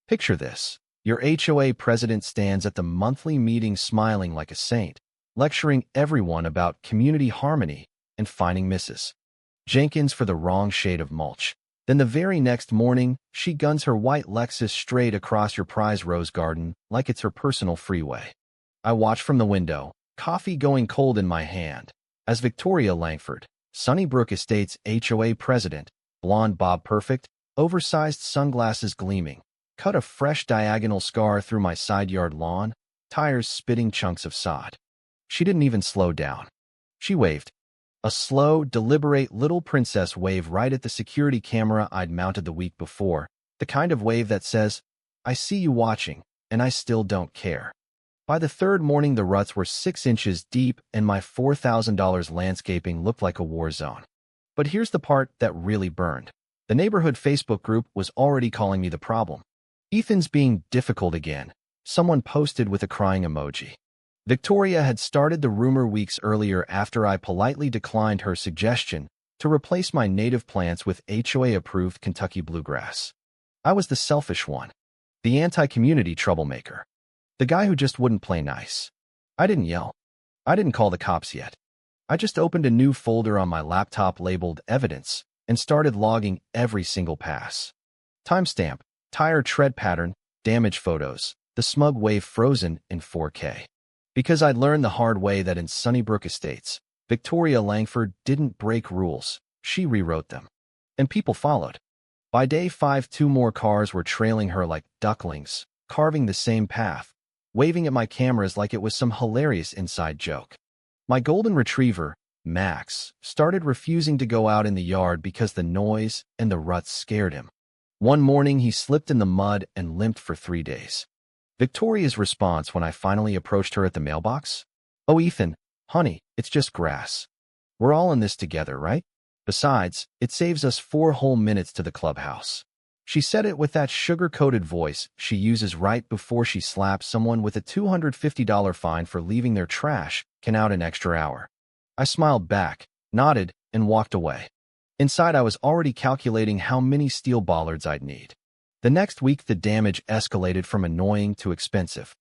Picture this. Your HOA president stands at the monthly meeting smiling like a saint, lecturing everyone about community harmony and finding Mrs. Jenkins for the wrong shade of mulch. Then the very next morning, she guns her white Lexus straight across your prize rose garden like it's her personal freeway. I watch from the window, coffee going cold in my hand, as Victoria Langford, Sunnybrook Estates HOA president, blonde bob perfect, oversized sunglasses gleaming, cut a fresh diagonal scar through my side yard lawn, tires spitting chunks of sod. She didn't even slow down. She waved. A slow, deliberate little princess wave right at the security camera I'd mounted the week before, the kind of wave that says, "I see you watching, and I still don't care." By the third morning, the ruts were 6 inches deep, and my $4,000 landscaping looked like a war zone. But here's the part that really burned. The neighborhood Facebook group was already calling me the problem. "Ethan's being difficult again," someone posted with a crying emoji. Victoria had started the rumor weeks earlier after I politely declined her suggestion to replace my native plants with HOA-approved Kentucky bluegrass. I was the selfish one, the anti-community troublemaker, the guy who just wouldn't play nice. I didn't yell. I didn't call the cops yet. I just opened a new folder on my laptop labeled Evidence and started logging every single pass. Timestamp, tire tread pattern, damage photos, the smug wave frozen in 4K. Because I'd learned the hard way that in Sunnybrook Estates, Victoria Langford didn't break rules, she rewrote them. And people followed. By day 5, 2 more cars were trailing her like ducklings, carving the same path, waving at my cameras like it was some hilarious inside joke. My golden retriever, Max, started refusing to go out in the yard because the noise and the ruts scared him. One morning, he slipped in the mud and limped for 3 days. Victoria's response when I finally approached her at the mailbox? "Oh, Ethan, honey, it's just grass. We're all in this together, right? Besides, it saves us 4 whole minutes to the clubhouse." She said it with that sugar-coated voice she uses right before she slaps someone with a $250 fine for leaving their trash can out an extra hour. I smiled back, nodded, and walked away. Inside, I was already calculating how many steel bollards I'd need. The next week, the damage escalated from annoying to expensive.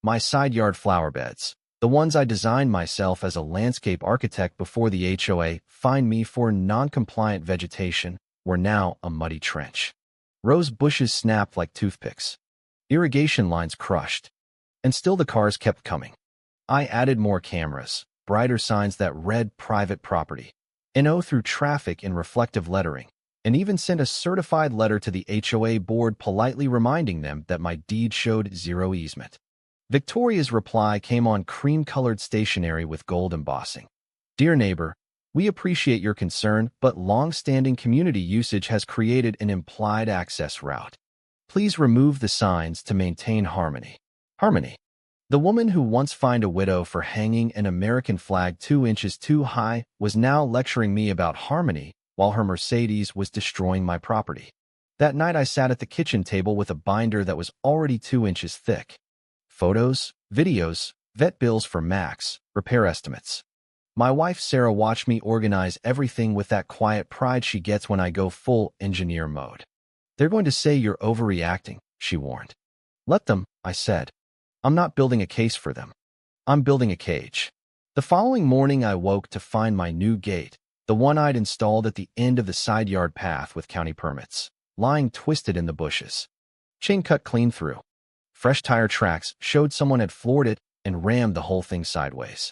My side yard flower beds, the ones I designed myself as a landscape architect before the HOA fined me for non-compliant vegetation, were now a muddy trench. Rose bushes snapped like toothpicks. Irrigation lines crushed. And still the cars kept coming. I added more cameras, brighter signs that read private property, NO through traffic in reflective lettering, and even sent a certified letter to the HOA board politely reminding them that my deed showed 0 easement. Victoria's reply came on cream-colored stationery with gold embossing. "Dear neighbor, we appreciate your concern, but long-standing community usage has created an implied access route. Please remove the signs to maintain harmony." Harmony. The woman who once fined a widow for hanging an American flag 2 inches too high was now lecturing me about harmony while her Mercedes was destroying my property. That night, I sat at the kitchen table with a binder that was already 2 inches thick. Photos, videos, vet bills for Max, repair estimates. My wife Sarah watched me organize everything with that quiet pride she gets when I go full engineer mode. "They're going to say you're overreacting," she warned. "Let them," I said. "I'm not building a case for them. I'm building a cage." The following morning, I woke to find my new gate, the one I'd installed at the end of the side yard path with county permits, lying twisted in the bushes. Chain cut clean through. Fresh tire tracks showed someone had floored it and rammed the whole thing sideways.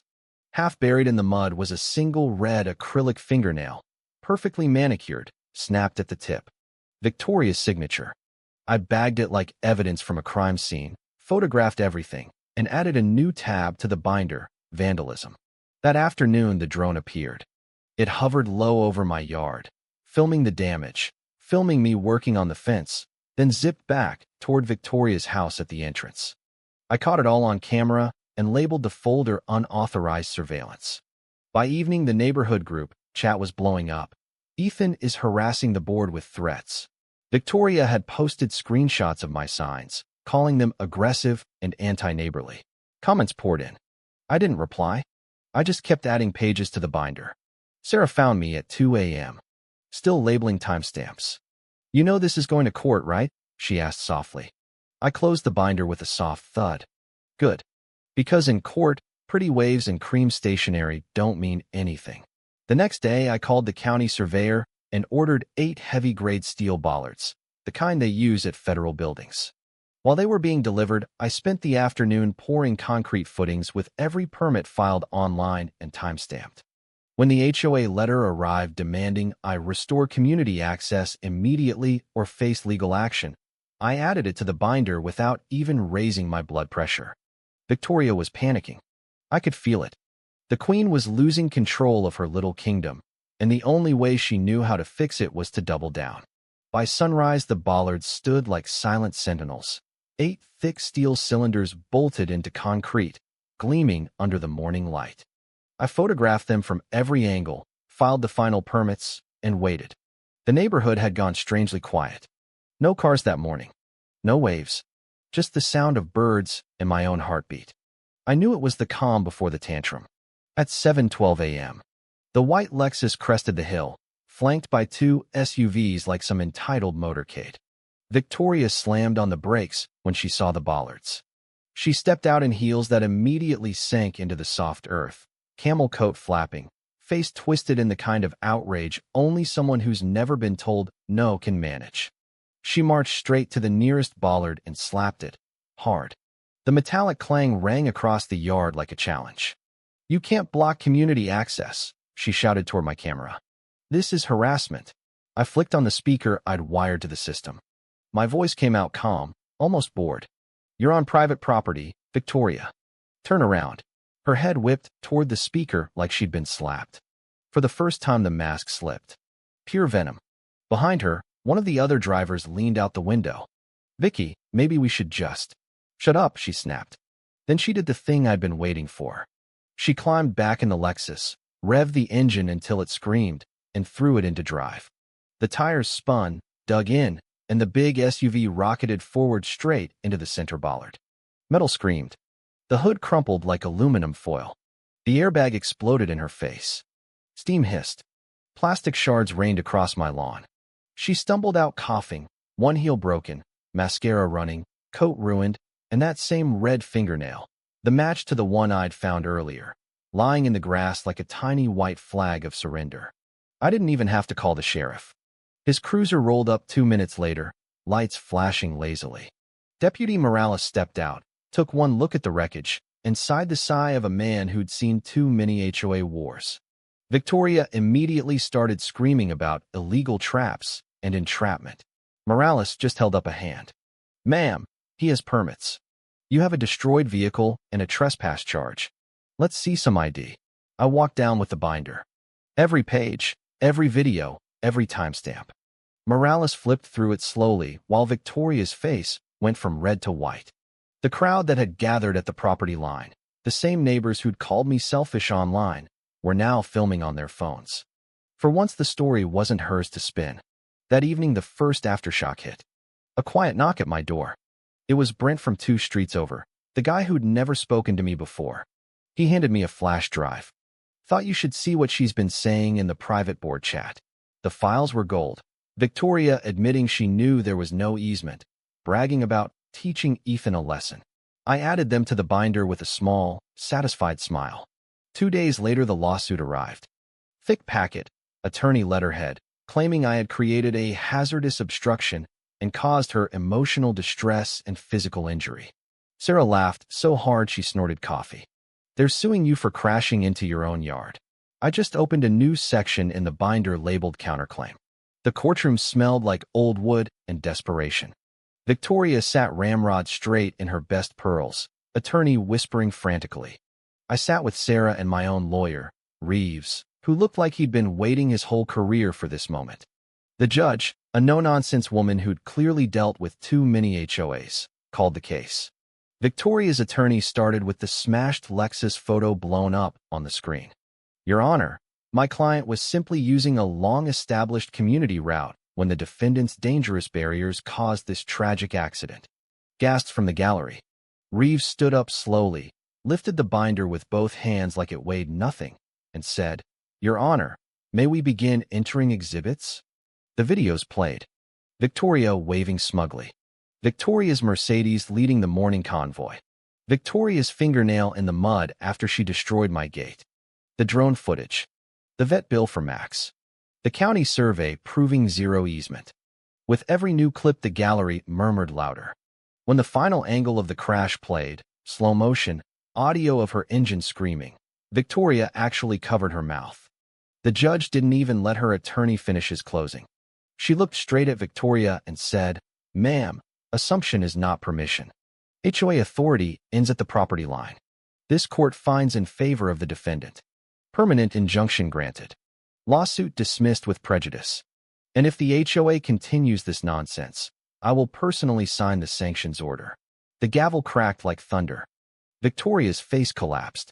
Half buried in the mud was a single red acrylic fingernail, perfectly manicured, snapped at the tip. Victoria's signature. I bagged it like evidence from a crime scene, photographed everything, and added a new tab to the binder, vandalism. That afternoon, the drone appeared. It hovered low over my yard, filming the damage, filming me working on the fence, then zipped back toward Victoria's house at the entrance. I caught it all on camera and labeled the folder Unauthorized Surveillance. By evening, the neighborhood group chat was blowing up. "Ethan is harassing the board with threats." Victoria had posted screenshots of my signs, calling them aggressive and anti-neighborly. Comments poured in. I didn't reply. I just kept adding pages to the binder. Sarah found me at 2 a.m., still labeling timestamps. "You know this is going to court, right?" she asked softly. I closed the binder with a soft thud. Good. Because in court, pretty waves and cream stationery don't mean anything. The next day, I called the county surveyor and ordered 8 heavy-grade steel bollards, the kind they use at federal buildings. While they were being delivered, I spent the afternoon pouring concrete footings with every permit filed online and time-stamped. When the HOA letter arrived demanding I restore community access immediately or face legal action, I added it to the binder without even raising my blood pressure. Victoria was panicking. I could feel it. The Queen was losing control of her little kingdom, and the only way she knew how to fix it was to double down. By sunrise, the bollards stood like silent sentinels, 8 thick steel cylinders bolted into concrete, gleaming under the morning light. I photographed them from every angle, filed the final permits, and waited. The neighborhood had gone strangely quiet. No cars that morning. No waves. Just the sound of birds and my own heartbeat. I knew it was the calm before the tantrum. At 7:12 a.m., the white Lexus crested the hill, flanked by 2 SUVs like some entitled motorcade. Victoria slammed on the brakes when she saw the bollards. She stepped out in heels that immediately sank into the soft earth, camel coat flapping, face twisted in the kind of outrage only someone who's never been told no can manage. She marched straight to the nearest bollard and slapped it, hard. The metallic clang rang across the yard like a challenge. "You can't block community access," she shouted toward my camera. "This is harassment." I flicked on the speaker I'd wired to the system. My voice came out calm, almost bored. "You're on private property, Victoria. Turn around." Her head whipped toward the speaker like she'd been slapped. For the first time, the mask slipped. Pure venom. Behind her, one of the other drivers leaned out the window. "Vicky, maybe we should just—" "Shut up," she snapped. Then she did the thing I'd been waiting for. She climbed back in the Lexus, revved the engine until it screamed, and threw it into drive. The tires spun, dug in, and the big SUV rocketed forward straight into the center bollard. Metal screamed. The hood crumpled like aluminum foil. The airbag exploded in her face. Steam hissed. Plastic shards rained across my lawn. She stumbled out coughing, one heel broken, mascara running, coat ruined, and that same red fingernail, the match to the one I'd found earlier, lying in the grass like a tiny white flag of surrender. I didn't even have to call the sheriff. His cruiser rolled up 2 minutes later, lights flashing lazily. Deputy Morales stepped out, took one look at the wreckage, and sighed the sigh of a man who'd seen too many HOA wars. Victoria immediately started screaming about illegal traps and entrapment. Morales just held up a hand. "Ma'am, he has permits. You have a destroyed vehicle and a trespass charge. Let's see some ID." I walked down with the binder. Every page, every video, every timestamp. Morales flipped through it slowly while Victoria's face went from red to white. The crowd that had gathered at the property line, the same neighbors who'd called me selfish online, were now filming on their phones. For once, the story wasn't hers to spin. That evening, the first aftershock hit. A quiet knock at my door. It was Brent from 2 streets over, the guy who'd never spoken to me before. He handed me a flash drive. "Thought you should see what she's been saying in the private board chat." The files were gold. Victoria admitting she knew there was no easement, bragging about teaching Ethan a lesson. I added them to the binder with a small, satisfied smile. 2 days later, the lawsuit arrived. Thick packet, attorney letterhead, claiming I had created a hazardous obstruction and caused her emotional distress and physical injury. Sarah laughed so hard she snorted coffee. "They're suing you for crashing into your own yard." I just opened a new section in the binder labeled counterclaim. The courtroom smelled like old wood and desperation. Victoria sat ramrod straight in her best pearls, attorney whispering frantically. I sat with Sarah and my own lawyer, Reeves, who looked like he'd been waiting his whole career for this moment. The judge, a no-nonsense woman who'd clearly dealt with too many HOAs, called the case. Victoria's attorney started with the smashed Lexus photo blown up on the screen. "Your Honor, my client was simply using a long-established community route when the defendant's dangerous barriers caused this tragic accident." Gasps from the gallery. Reeves stood up slowly, lifted the binder with both hands like it weighed nothing, and said, "Your Honor, may we begin entering exhibits?" The videos played. Victoria waving smugly. Victoria's Mercedes leading the morning convoy. Victoria's fingernail in the mud after she destroyed my gate. The drone footage. The vet bill for Max. The county survey proving zero easement. With every new clip the gallery murmured louder. When the final angle of the crash played, slow motion, audio of her engine screaming, Victoria actually covered her mouth. The judge didn't even let her attorney finish his closing. She looked straight at Victoria and said, "Ma'am, assumption is not permission. HOA authority ends at the property line. This court finds in favor of the defendant. Permanent injunction granted. Lawsuit dismissed with prejudice. And if the HOA continues this nonsense, I will personally sign the sanctions order." The gavel cracked like thunder. Victoria's face collapsed.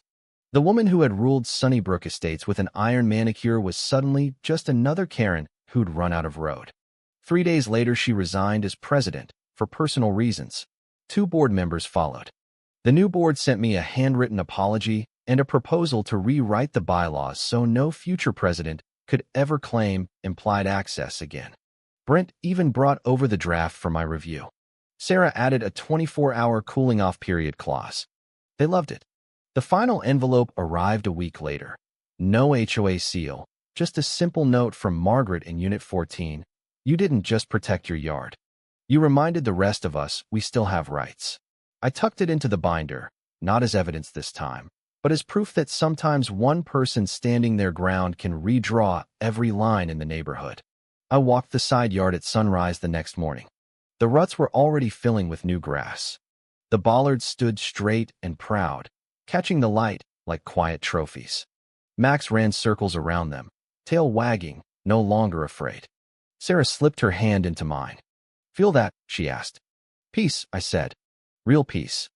The woman who had ruled Sunnybrook Estates with an iron manicure was suddenly just another Karen who'd run out of road. 3 days later, she resigned as president for personal reasons. 2 board members followed. The new board sent me a handwritten apology and a proposal to rewrite the bylaws so no future president could ever claim implied access again. Brent even brought over the draft for my review. Sarah added a 24-hour cooling-off period clause. They loved it. The final envelope arrived a week later. No HOA seal, just a simple note from Margaret in Unit 14. "You didn't just protect your yard. You reminded the rest of us we still have rights." I tucked it into the binder, not as evidence this time, but as proof that sometimes one person standing their ground can redraw every line in the neighborhood. I walked the side yard at sunrise the next morning. The ruts were already filling with new grass. The bollards stood straight and proud, catching the light like quiet trophies. Max ran circles around them, tail wagging, no longer afraid. Sarah slipped her hand into mine. "Feel that?" she asked. "Peace," I said. "Real peace.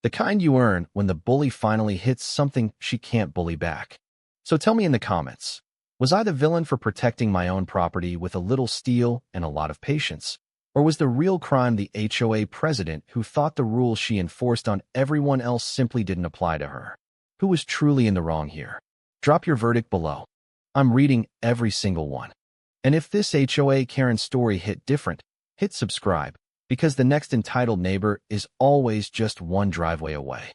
The kind you earn when the bully finally hits something she can't bully back." So tell me in the comments, was I the villain for protecting my own property with a little steel and a lot of patience? Or was the real crime the HOA president who thought the rules she enforced on everyone else simply didn't apply to her? Who was truly in the wrong here? Drop your verdict below. I'm reading every single one. And if this HOA Karen story hit different, hit subscribe, because the next entitled neighbor is always just one driveway away.